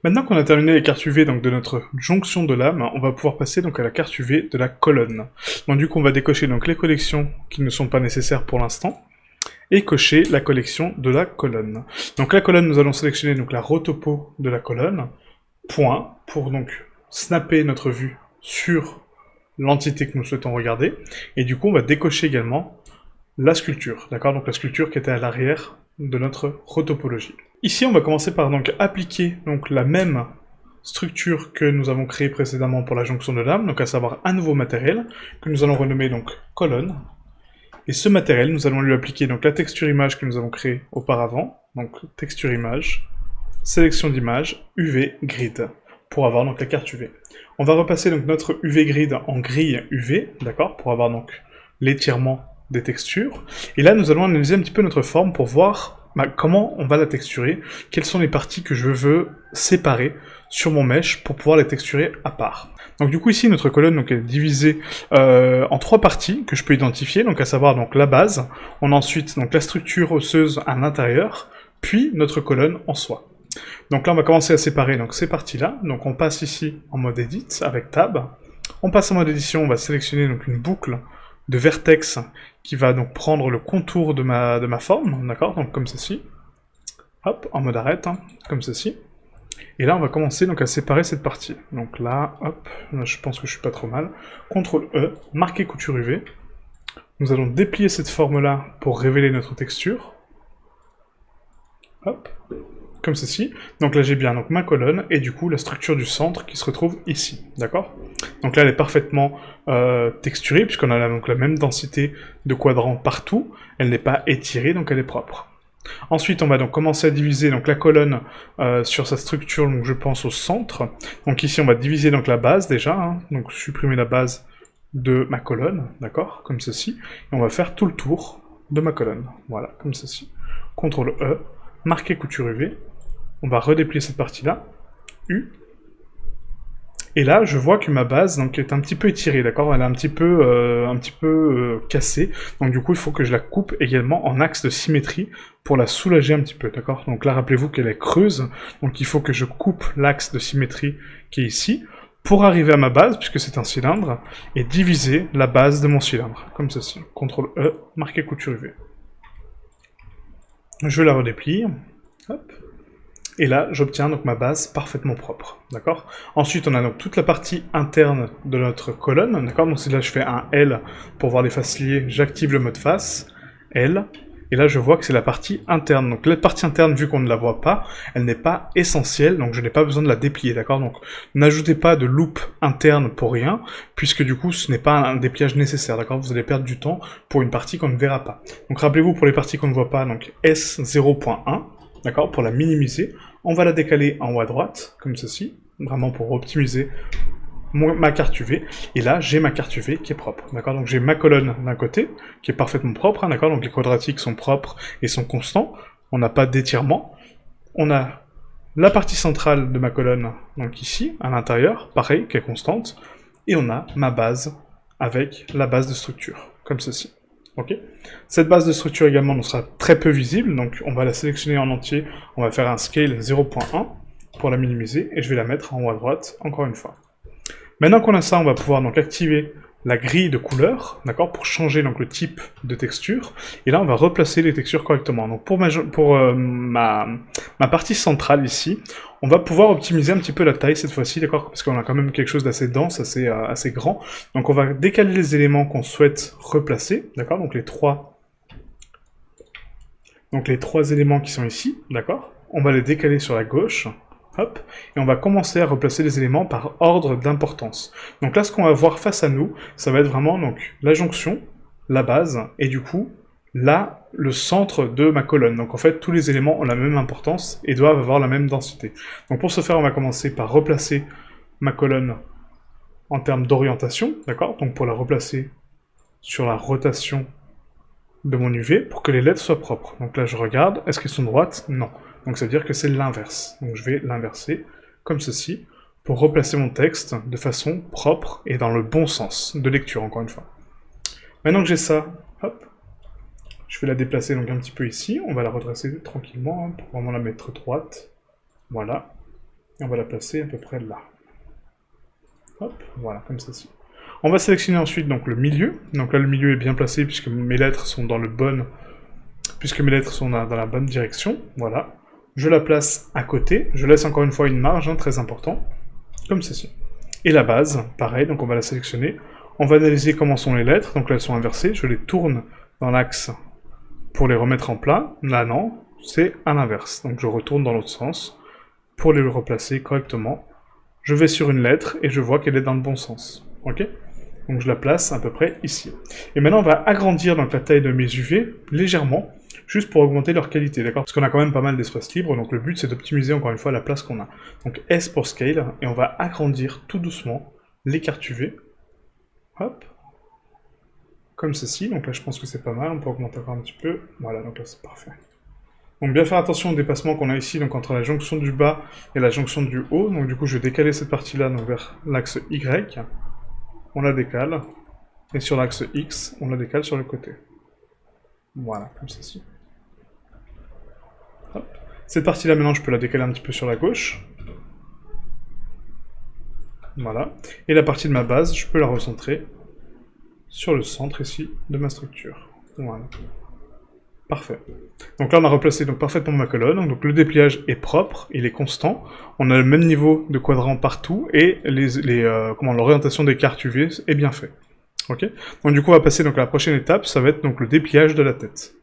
Maintenant qu'on a terminé les cartes UV donc, de notre jonction de lames, on va pouvoir passer donc, à la carte UV de la colonne. Donc du coup, on va décocher donc, les collections qui ne sont pas nécessaires pour l'instant, et cocher la collection de la colonne. Donc la colonne, nous allons sélectionner donc, la rotopo de la colonne, point, pour donc snapper notre vue sur l'entité que nous souhaitons regarder, et du coup, on va décocher également la sculpture, d'accord? Donc la sculpture qui était à l'arrière de notre rotopologie. Ici, on va commencer par donc appliquer donc la même structure que nous avons créée précédemment pour la jonction de lames, donc à savoir un nouveau matériel que nous allons renommer donc colonne. Et ce matériel, nous allons lui appliquer donc la texture image que nous avons créée auparavant, donc texture image, sélection d'image, UV grid, pour avoir donc la carte UV. On va repasser donc notre UV grid en grille UV, d'accord, pour avoir donc l'étirement des textures. Et là, nous allons analyser un petit peu notre forme pour voir comment on va la texturer, quelles sont les parties que je veux séparer sur mon mesh pour pouvoir les texturer à part. Donc du coup ici notre colonne donc, est divisée en 3 parties que je peux identifier, donc à savoir donc la base, on a ensuite donc la structure osseuse à l'intérieur, puis notre colonne en soi. Donc là on va commencer à séparer donc, ces parties-là, donc on passe ici en mode edit avec tab, on passe en mode édition, on va sélectionner donc une boucle de vertex qui va donc prendre le contour de ma forme, d'accord, donc comme ceci, hop, en mode arrête, hein, comme ceci. Et là, on va commencer donc à séparer cette partie. Donc là, hop, là, je pense que je suis pas trop mal. CTRL E, marquer couture UV. Nous allons déplier cette forme-là pour révéler notre texture. Hop, comme ceci. Donc là, j'ai bien donc, ma colonne et du coup la structure du centre qui se retrouve ici. D'accord? Donc là, elle est parfaitement texturée puisqu'on a donc la même densité de quadrants partout. Elle n'est pas étirée, donc elle est propre. Ensuite, on va donc commencer à diviser donc, la colonne sur sa structure, donc je pense au centre. Donc ici, on va diviser donc, la base déjà, hein, donc supprimer la base de ma colonne, d'accord, comme ceci. Et on va faire tout le tour de ma colonne, voilà, comme ceci. CTRL E, marquer couture UV. On va redéplier cette partie-là, U. Et là, je vois que ma base donc, est un petit peu étirée, d'accord? Elle est un petit peu cassée. Donc du coup, il faut que je la coupe également en axe de symétrie pour la soulager un petit peu, d'accord? Donc là, rappelez-vous qu'elle est creuse. Donc il faut que je coupe l'axe de symétrie qui est ici pour arriver à ma base, puisque c'est un cylindre, et diviser la base de mon cylindre, comme ceci. CTRL E, marquer couture UV. Je la redéplie. Hop. Et là, j'obtiens donc ma base parfaitement propre, d'accord? Ensuite, on a donc toute la partie interne de notre colonne, d'accord? Donc là, je fais un L pour voir les faces liées, j'active le mode face, L, et là, je vois que c'est la partie interne. Donc la partie interne, vu qu'on ne la voit pas, elle n'est pas essentielle, donc je n'ai pas besoin de la déplier, d'accord? Donc n'ajoutez pas de loop interne pour rien, puisque du coup, ce n'est pas un dépliage nécessaire, d'accord? Vous allez perdre du temps pour une partie qu'on ne verra pas. Donc rappelez-vous, pour les parties qu'on ne voit pas, donc S0.1, d'accord, pour la minimiser, on va la décaler en haut à droite, comme ceci, vraiment pour optimiser ma carte UV, et là j'ai ma carte UV qui est propre, d'accord, donc j'ai ma colonne d'un côté, qui est parfaitement propre, hein, d'accord, donc les quadratiques sont propres et sont constants, on n'a pas d'étirement, on a la partie centrale de ma colonne, donc ici, à l'intérieur, pareil, qui est constante, et on a ma base avec la base de structure, comme ceci. Ok. Cette base de structure également nous sera très peu visible, donc on va la sélectionner en entier, on va faire un scale 0.1 pour la minimiser, et je vais la mettre en haut à droite, encore une fois. Maintenant qu'on a ça, on va pouvoir donc activer la grille de couleurs, d'accord, pour changer donc le type de texture, et là on va replacer les textures correctement. Donc pour ma partie centrale ici, on va pouvoir optimiser un petit peu la taille cette fois-ci, d'accord, parce qu'on a quand même quelque chose d'assez dense, assez grand. Donc on va décaler les éléments qu'on souhaite replacer, d'accord, donc les trois éléments qui sont ici, d'accord, on va les décaler sur la gauche. Hop, et on va commencer à replacer les éléments par ordre d'importance. Donc là, ce qu'on va voir face à nous, ça va être vraiment donc, la jonction, la base, et du coup, là, le centre de ma colonne. Donc en fait, tous les éléments ont la même importance et doivent avoir la même densité. Donc pour ce faire, on va commencer par replacer ma colonne en termes d'orientation, d'accord? Donc pour la replacer sur la rotation de mon UV, pour que les lettres soient propres. Donc là, je regarde, est-ce qu'elles sont droites? Non. Donc ça veut dire que c'est l'inverse. Donc je vais l'inverser, comme ceci, pour replacer mon texte de façon propre et dans le bon sens de lecture, encore une fois. Maintenant que j'ai ça, hop, je vais la déplacer donc un petit peu ici, on va la redresser tranquillement, hein, pour vraiment la mettre droite. Voilà. Et on va la placer à peu près là. Hop, voilà, comme ceci. On va sélectionner ensuite donc le milieu. Donc là, le milieu est bien placé puisque mes lettres sont dans dans la bonne direction. Voilà. Je la place à côté. Je laisse encore une fois une marge, hein, très important, comme ceci. Et la base, pareil, donc on va la sélectionner. On va analyser comment sont les lettres. Donc là, elles sont inversées. Je les tourne dans l'axe pour les remettre en plat. Là, non, c'est à l'inverse. Donc je retourne dans l'autre sens pour les replacer correctement. Je vais sur une lettre et je vois qu'elle est dans le bon sens. Ok ? Donc je la place à peu près ici. Et maintenant on va agrandir donc la taille de mes UV légèrement, juste pour augmenter leur qualité, d'accord? Parce qu'on a quand même pas mal d'espace libre, donc le but c'est d'optimiser encore une fois la place qu'on a. Donc S pour Scale, et on va agrandir tout doucement les cartes UV. Hop. Comme ceci, donc là je pense que c'est pas mal, on peut augmenter encore un petit peu. Voilà, donc là c'est parfait. Donc bien faire attention au dépassement qu'on a ici, donc entre la jonction du bas et la jonction du haut. Donc du coup je vais décaler cette partie-là vers l'axe Y. On la décale, et sur l'axe X, on la décale sur le côté. Voilà, comme ceci. Hop. Cette partie-là, maintenant, je peux la décaler un petit peu sur la gauche. Voilà. Et la partie de ma base, je peux la recentrer sur le centre, ici, de ma structure. Voilà. Parfait. Donc là, on a replacé donc, parfaitement ma colonne. Donc le dépliage est propre, il est constant. On a le même niveau de quadrant partout, et l'orientation des cartes UV est bien fait. Ok. Donc du coup, on va passer donc, à la prochaine étape, ça va être donc, le dépliage de la tête.